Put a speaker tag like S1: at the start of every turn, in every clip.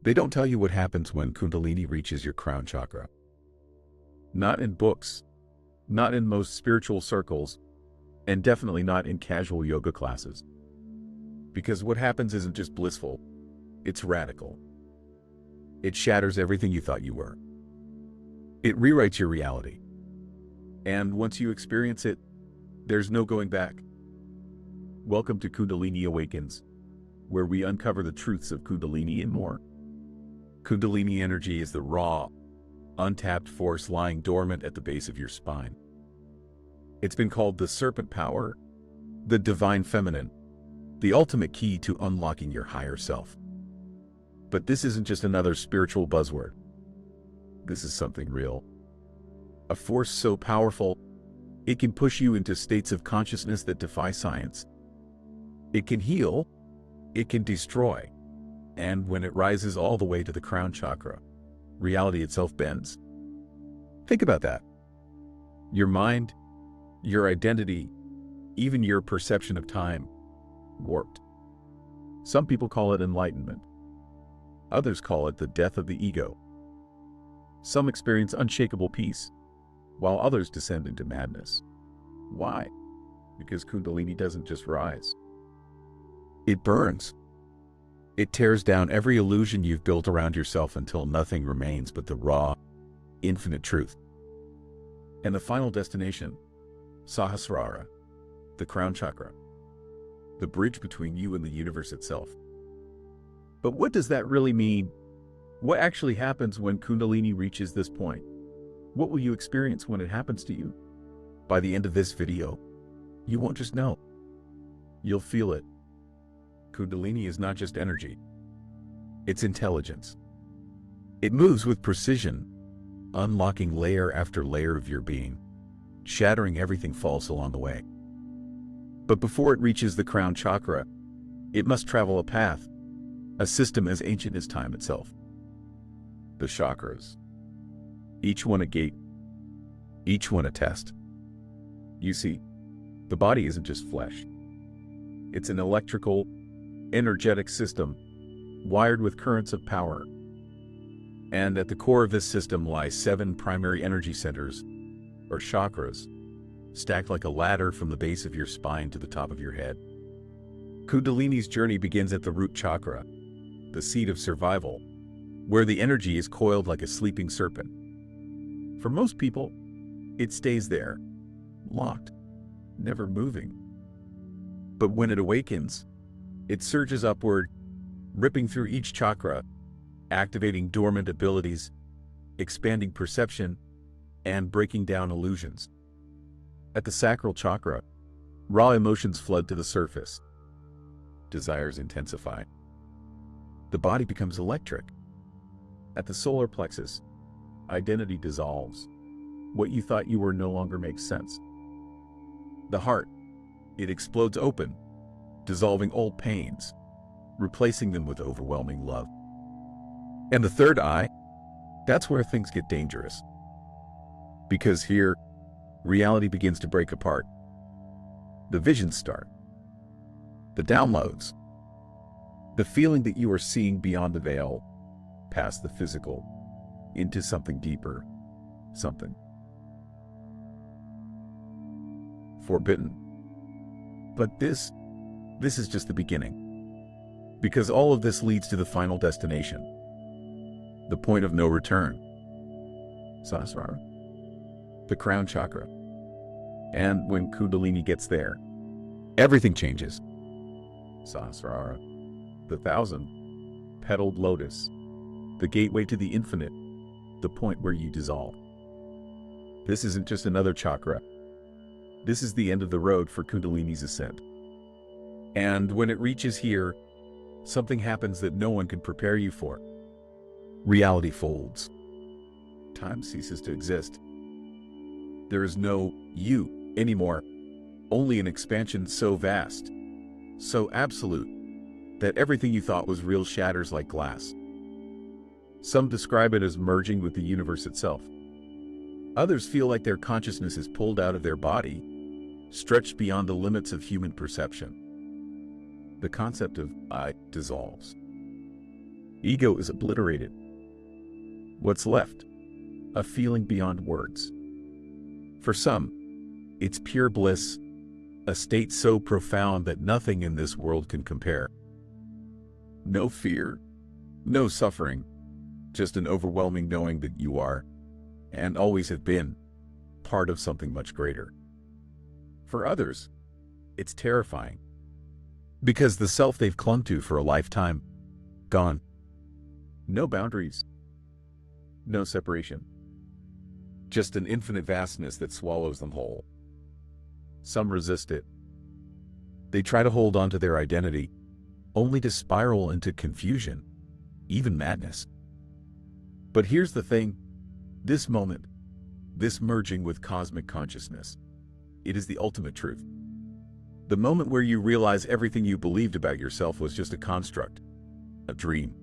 S1: They don't tell you what happens when Kundalini reaches your crown chakra. Not in books, not in most spiritual circles, and definitely not in casual yoga classes. Because what happens isn't just blissful, it's radical. It shatters everything you thought you were. It rewrites your reality. And once you experience it, there's no going back. Welcome to Kundalini Awakens, where we uncover the truths of Kundalini and more. Kundalini energy is the raw, untapped force lying dormant at the base of your spine. It's been called the serpent power, the divine feminine, the ultimate key to unlocking your higher self. But this isn't just another spiritual buzzword. This is something real. A force so powerful, it can push you into states of consciousness that defy science. It can heal, it can destroy, and when it rises all the way to the crown chakra, reality itself bends. Think about that. Your mind, your identity, even your perception of time, warped. Some people call it enlightenment. Others call it the death of the ego. Some experience unshakable peace, while others descend into madness. Why? Because Kundalini doesn't just rise. It burns. It tears down every illusion you've built around yourself until nothing remains but the raw, infinite truth. And the final destination, Sahasrara, the crown chakra, the bridge between you and the universe itself. But what does that really mean? What actually happens when Kundalini reaches this point? What will you experience when it happens to you? By the end of this video, you won't just know. You'll feel it. Kundalini is not just energy. It's intelligence. It moves with precision, unlocking layer after layer of your being, shattering everything false along the way. But before it reaches the crown chakra, it must travel a path, a system as ancient as time itself. The chakras. Each one a gate, each one a test. You see, the body isn't just flesh. It's an electrical, energetic system, wired with currents of power. And at the core of this system lie 7 primary energy centers, or chakras, stacked like a ladder from the base of your spine to the top of your head. Kundalini's journey begins at the root chakra, the seat of survival, where the energy is coiled like a sleeping serpent. For most people, it stays there, locked, never moving. But when it awakens, it surges upward, ripping through each chakra, activating dormant abilities, expanding perception, and breaking down illusions. At the sacral chakra, raw emotions flood to the surface. Desires intensify. The body becomes electric. At the solar plexus, identity dissolves. What you thought you were no longer makes sense. The heart, it explodes open, dissolving old pains, replacing them with overwhelming love. And the third eye, that's where things get dangerous. Because here, reality begins to break apart. The visions start. The downloads. The feeling that you are seeing beyond the veil, past the physical, into something deeper, something forbidden. But this is just the beginning. Because all of this leads to the final destination, the point of no return. Sahasrara, the crown chakra. And when Kundalini gets there, everything changes. Sahasrara, the 1,000-petaled lotus, the gateway to the infinite, the point where you dissolve. This isn't just another chakra. This is the end of the road for Kundalini's ascent. And when it reaches here, something happens that no one can prepare you for. Reality folds. Time ceases to exist. There is no you anymore, only an expansion so vast, so absolute, that everything you thought was real shatters like glass. Some describe it as merging with the universe itself. Others feel like their consciousness is pulled out of their body, stretched beyond the limits of human perception. The concept of I dissolves. Ego is obliterated. What's left? A feeling beyond words. For some, it's pure bliss, a state so profound that nothing in this world can compare. No fear, no suffering, just an overwhelming knowing that you are, and always have been, part of something much greater. For others, it's terrifying, because the self they've clung to for a lifetime, gone. No boundaries, no separation, just an infinite vastness that swallows them whole. Some resist it. They try to hold on to their identity, only to spiral into confusion, even madness. But here's the thing, this moment, this merging with cosmic consciousness, it is the ultimate truth. The moment where you realize everything you believed about yourself was just a construct, a dream.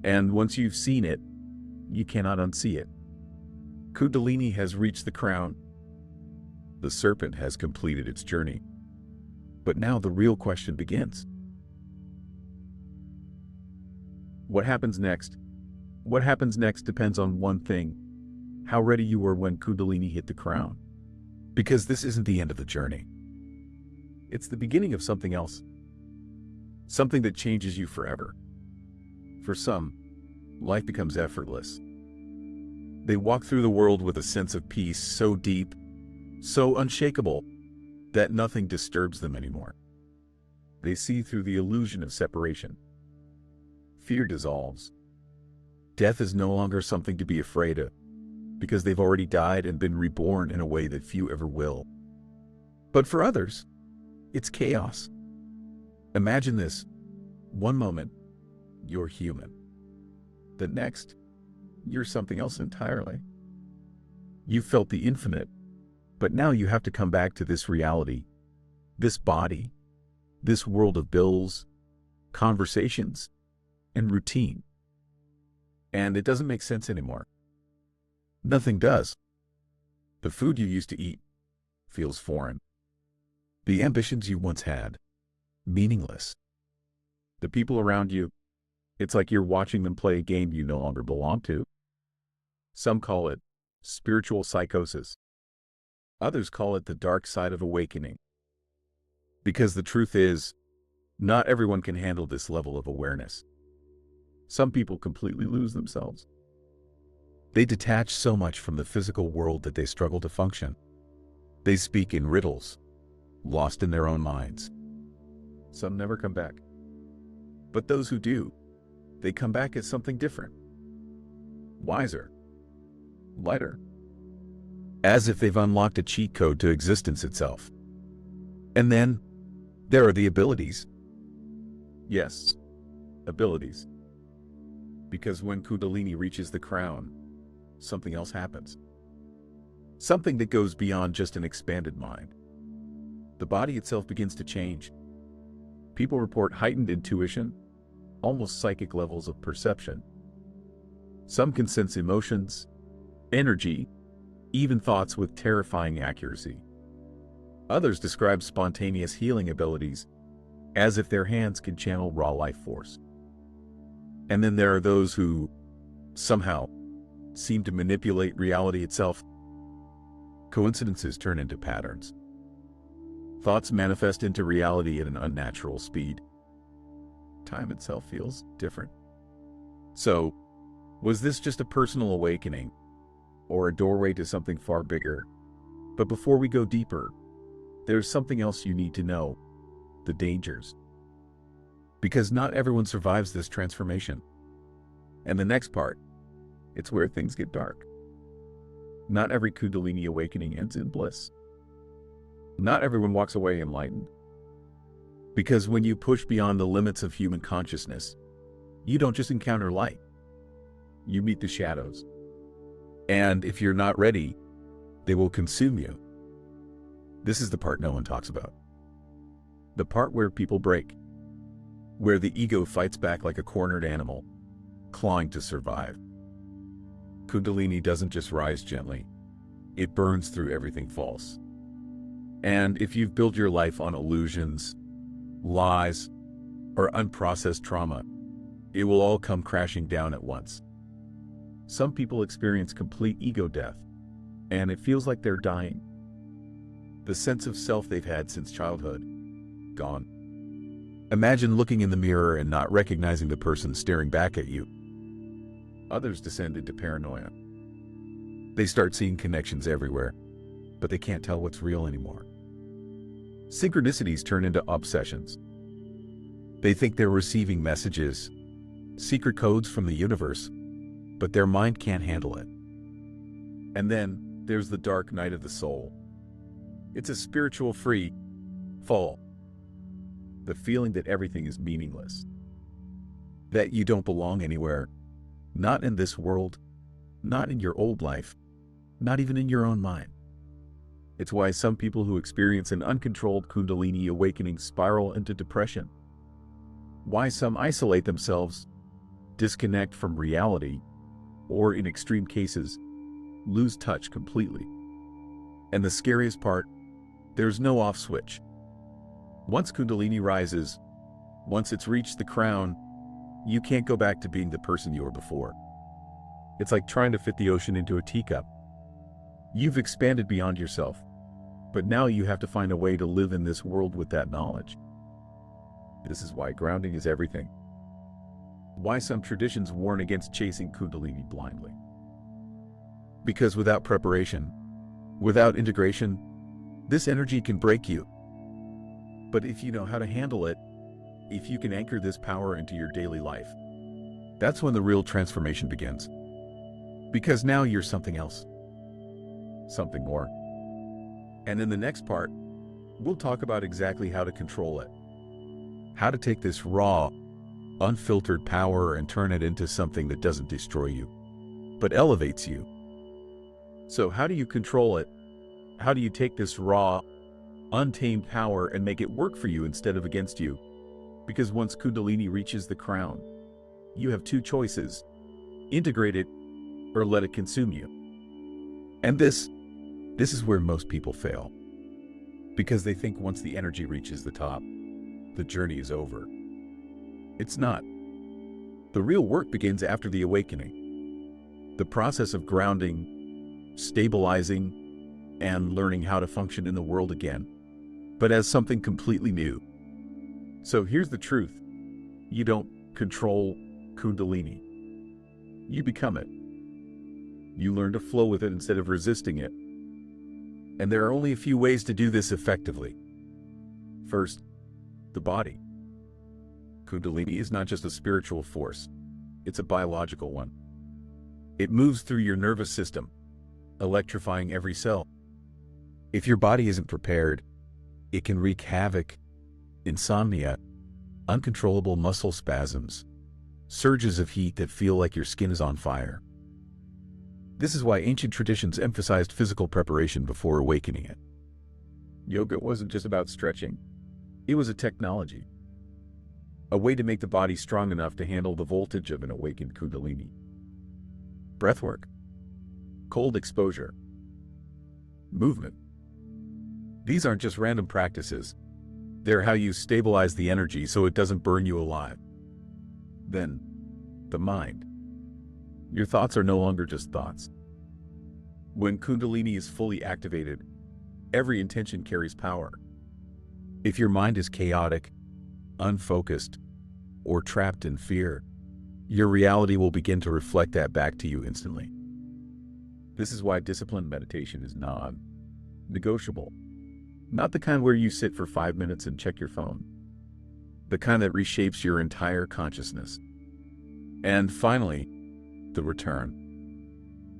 S1: And once you've seen it, you cannot unsee it. Kundalini has reached the crown. The serpent has completed its journey. But now the real question begins. What happens next? What happens next depends on one thing: how ready you were when Kundalini hit the crown. Because this isn't the end of the journey. It's the beginning of something else. Something that changes you forever. For some, life becomes effortless. They walk through the world with a sense of peace so deep, so unshakable, that nothing disturbs them anymore. They see through the illusion of separation. Fear dissolves. Death is no longer something to be afraid of, because they've already died and been reborn in a way that few ever will. But for others, it's chaos. Imagine this. One moment, you're human. The next, you're something else entirely. You felt the infinite, but now you have to come back to this reality, this body, this world of bills, conversations, and routine. And it doesn't make sense anymore. Nothing does. The food you used to eat feels foreign. The ambitions you once had, meaningless. The people around you, it's like you're watching them play a game you no longer belong to. Some call it spiritual psychosis. Others call it the dark side of awakening. Because the truth is, not everyone can handle this level of awareness. Some people completely lose themselves. They detach so much from the physical world that they struggle to function. They speak in riddles, lost in their own minds. Some never come back. But those who do, they come back as something different. Wiser. Lighter. As if they've unlocked a cheat code to existence itself. And then, there are the abilities. Yes, abilities. Because when Kundalini reaches the crown, something else happens. Something that goes beyond just an expanded mind. The body itself begins to change. People report heightened intuition, almost psychic levels of perception. Some can sense emotions, energy, even thoughts with terrifying accuracy. Others describe spontaneous healing abilities, as if their hands can channel raw life force. And then there are those who, somehow, seem to manipulate reality itself. Coincidences turn into patterns. Thoughts manifest into reality at an unnatural speed. Time itself feels different. So, was this just a personal awakening, or a doorway to something far bigger? But before we go deeper, there's something else you need to know: the dangers. Because not everyone survives this transformation. And the next part, it's where things get dark. Not every Kundalini awakening ends in bliss. Not everyone walks away enlightened. Because when you push beyond the limits of human consciousness, you don't just encounter light. You meet the shadows. And if you're not ready, they will consume you. This is the part no one talks about. The part where people break. Where the ego fights back like a cornered animal, clawing to survive. Kundalini doesn't just rise gently. It burns through everything false. And if you've built your life on illusions, lies, or unprocessed trauma, it will all come crashing down at once. Some people experience complete ego death, and it feels like they're dying. The sense of self they've had since childhood, gone. Imagine looking in the mirror and not recognizing the person staring back at you. Others descend into paranoia. They start seeing connections everywhere, but they can't tell what's real anymore. Synchronicities turn into obsessions. They think they're receiving messages, secret codes from the universe, but their mind can't handle it. And then there's the dark night of the soul. It's a spiritual free fall. The feeling that everything is meaningless. That you don't belong anywhere. Not in this world. Not in your old life. Not even in your own mind. It's why some people who experience an uncontrolled Kundalini awakening spiral into depression. Why some isolate themselves, disconnect from reality, or in extreme cases, lose touch completely. And the scariest part, there's no off switch. Once Kundalini rises, once it's reached the crown, you can't go back to being the person you were before. It's like trying to fit the ocean into a teacup. You've expanded beyond yourself, but now you have to find a way to live in this world with that knowledge. This is why grounding is everything. Why some traditions warn against chasing Kundalini blindly. Because without preparation, without integration, this energy can break you. But if you know how to handle it, if you can anchor this power into your daily life, that's when the real transformation begins. Because now you're something else. Something more. And in the next part, we'll talk about exactly how to control it. How to take this raw, unfiltered power and turn it into something that doesn't destroy you, but elevates you. So how do you control it? How do you take this raw, untamed power and make it work for you instead of against you? Because once Kundalini reaches the crown, you have two choices: integrate it or let it consume you. And this is where most people fail. Because they think once the energy reaches the top, the journey is over. It's not. The real work begins after the awakening. The process of grounding, stabilizing, and learning how to function in the world again, but as something completely new. So here's the truth. You don't control Kundalini. You become it. You learn to flow with it instead of resisting it. And there are only a few ways to do this effectively. First, the body. Kundalini is not just a spiritual force, it's a biological one. It moves through your nervous system, electrifying every cell. If your body isn't prepared, it can wreak havoc, insomnia, uncontrollable muscle spasms, surges of heat that feel like your skin is on fire. This is why ancient traditions emphasized physical preparation before awakening it. Yoga wasn't just about stretching. It was a technology. A way to make the body strong enough to handle the voltage of an awakened Kundalini. Breathwork. Cold exposure. Movement. These aren't just random practices. They're how you stabilize the energy so it doesn't burn you alive. Then, the mind. Your thoughts are no longer just thoughts. When Kundalini is fully activated, every intention carries power. If your mind is chaotic, unfocused, or trapped in fear, your reality will begin to reflect that back to you instantly. This is why disciplined meditation is non-negotiable. Not the kind where you sit for 5 minutes and check your phone. The kind that reshapes your entire consciousness. And finally, the return.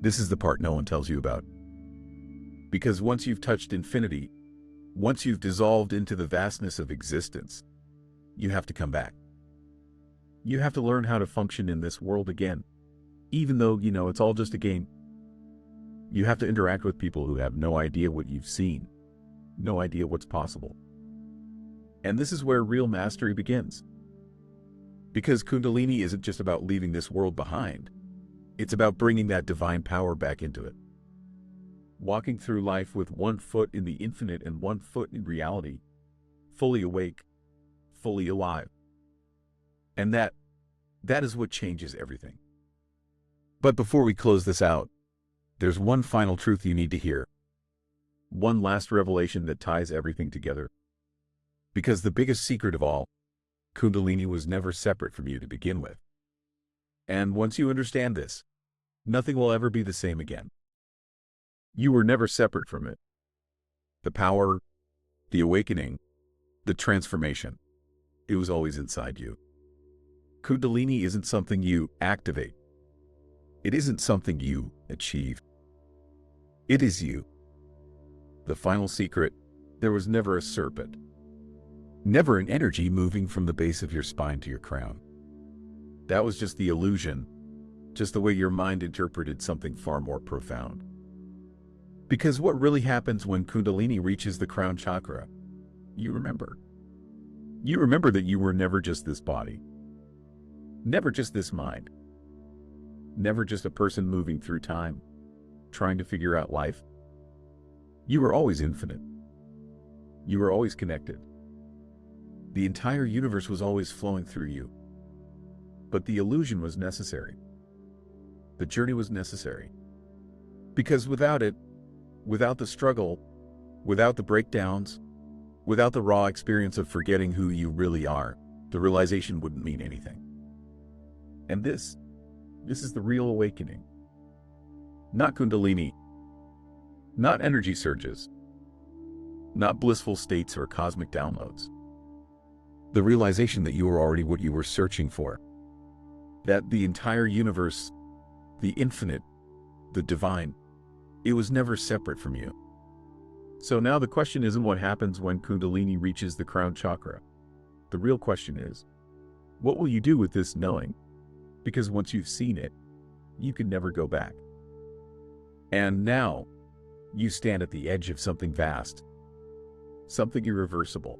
S1: This is the part no one tells you about. Because once you've touched infinity, once you've dissolved into the vastness of existence, you have to come back. You have to learn how to function in this world again, even though you know it's all just a game. You have to interact with people who have no idea what you've seen, no idea what's possible. And this is where real mastery begins. Because Kundalini isn't just about leaving this world behind. It's about bringing that divine power back into it. Walking through life with one foot in the infinite and one foot in reality, fully awake, fully alive. And That is what changes everything. But before we close this out, there's one final truth you need to hear. One last revelation that ties everything together. Because the biggest secret of all, Kundalini was never separate from you to begin with. And once you understand this, nothing will ever be the same again. You were never separate from it. The power, the awakening, the transformation, it was always inside you. Kundalini isn't something you activate. It isn't something you achieve. It is you. The final secret, there was never a serpent. Never an energy moving from the base of your spine to your crown. That was just the illusion, just the way your mind interpreted something far more profound. Because what really happens when Kundalini reaches the crown chakra? You remember. You remember that you were never just this body. Never just this mind. Never just a person moving through time, trying to figure out life. You were always infinite. You were always connected. The entire universe was always flowing through you. But the illusion was necessary. The journey was necessary. Because without it, without the struggle, without the breakdowns, without the raw experience of forgetting who you really are, the realization wouldn't mean anything. And this is the real awakening. Not Kundalini, not energy surges, not blissful states or cosmic downloads. The realization that you are already what you were searching for. That the entire universe, the infinite, the divine, it was never separate from you. So now the question isn't what happens when Kundalini reaches the crown chakra. The real question is, what will you do with this knowing? Because once you've seen it, you can never go back. And now, you stand at the edge of something vast, something irreversible.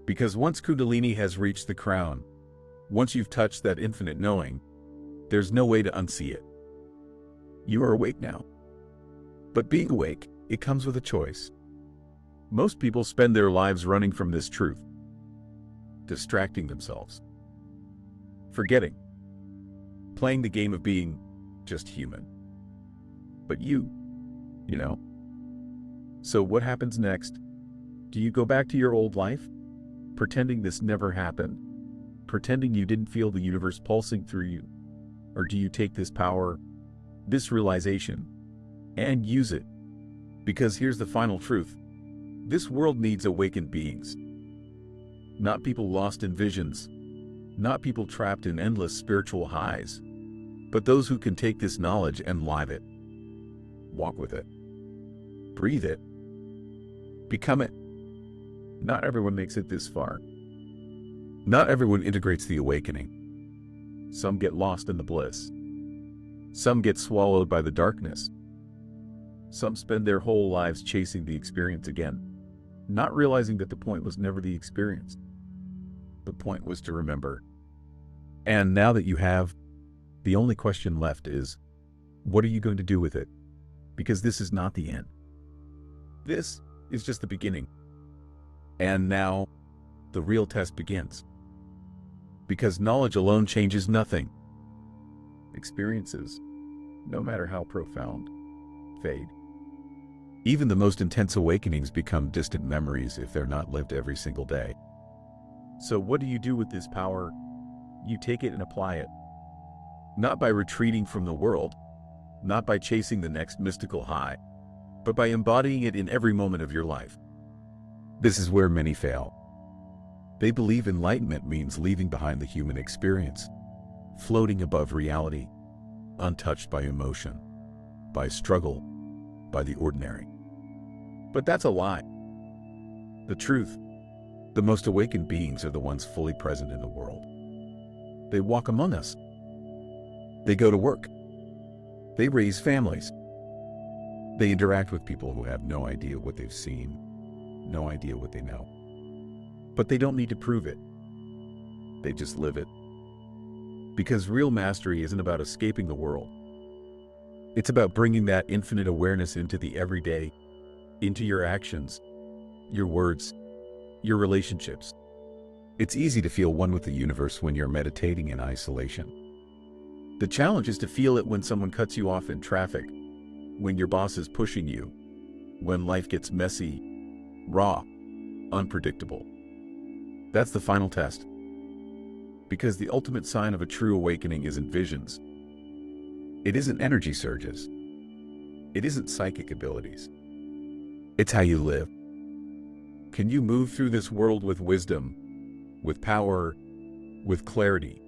S1: Because once Kundalini has reached the crown, once you've touched that infinite knowing, there's no way to unsee it. You are awake now. But being awake, it comes with a choice. Most people spend their lives running from this truth, distracting themselves, forgetting, playing the game of being just human. But you know. So what happens next? Do you go back to your old life, pretending this never happened, pretending you didn't feel the universe pulsing through you? Or do you take this power, this realization, and use it? Because here's the final truth. This world needs awakened beings. Not people lost in visions, not people trapped in endless spiritual highs, but those who can take this knowledge and live it, walk with it, breathe it, become it. Not everyone makes it this far. Not everyone integrates the awakening. Some get lost in the bliss. Some get swallowed by the darkness. Some spend their whole lives chasing the experience again, not realizing that the point was never the experience. The point was to remember. And now that you have, the only question left is, what are you going to do with it? Because this is not the end. This is just the beginning. And now, the real test begins. Because knowledge alone changes nothing. Experiences, no matter how profound, fade. Even the most intense awakenings become distant memories if they're not lived every single day. So what do you do with this power? You take it and apply it. Not by retreating from the world, not by chasing the next mystical high, but by embodying it in every moment of your life. This is where many fail. They believe enlightenment means leaving behind the human experience, floating above reality, untouched by emotion, by struggle, by the ordinary. But that's a lie. The truth, the most awakened beings are the ones fully present in the world. They walk among us. They go to work. They raise families. They interact with people who have no idea what they've seen, no idea what they know. But they don't need to prove it. They just live it. Because real mastery isn't about escaping the world. It's about bringing that infinite awareness into the everyday, into your actions, your words, your relationships, It's easy to feel one with the universe when you're meditating in isolation. The challenge is to feel it when someone cuts you off in traffic, when your boss is pushing you, when life gets messy, raw, unpredictable. That's the final test. Because the ultimate sign of a true awakening isn't visions. It isn't energy surges. It isn't psychic abilities. It's how you live. Can you move through this world with wisdom, with power, with clarity?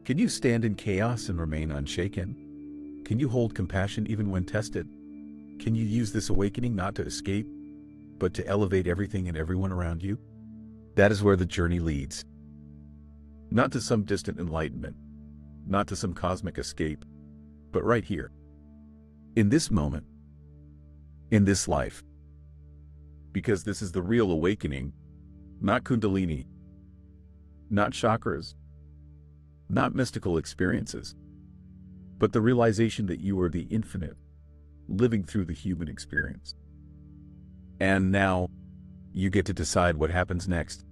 S1: Can you stand in chaos and remain unshaken? Can you hold compassion even when tested? Can you use this awakening not to escape, but to elevate everything and everyone around you? That is where the journey leads. Not to some distant enlightenment, not to some cosmic escape, but right here, in this moment, in this life. Because this is the real awakening, not Kundalini, not chakras, not mystical experiences, but the realization that you are the infinite, living through the human experience. And now, you get to decide what happens next.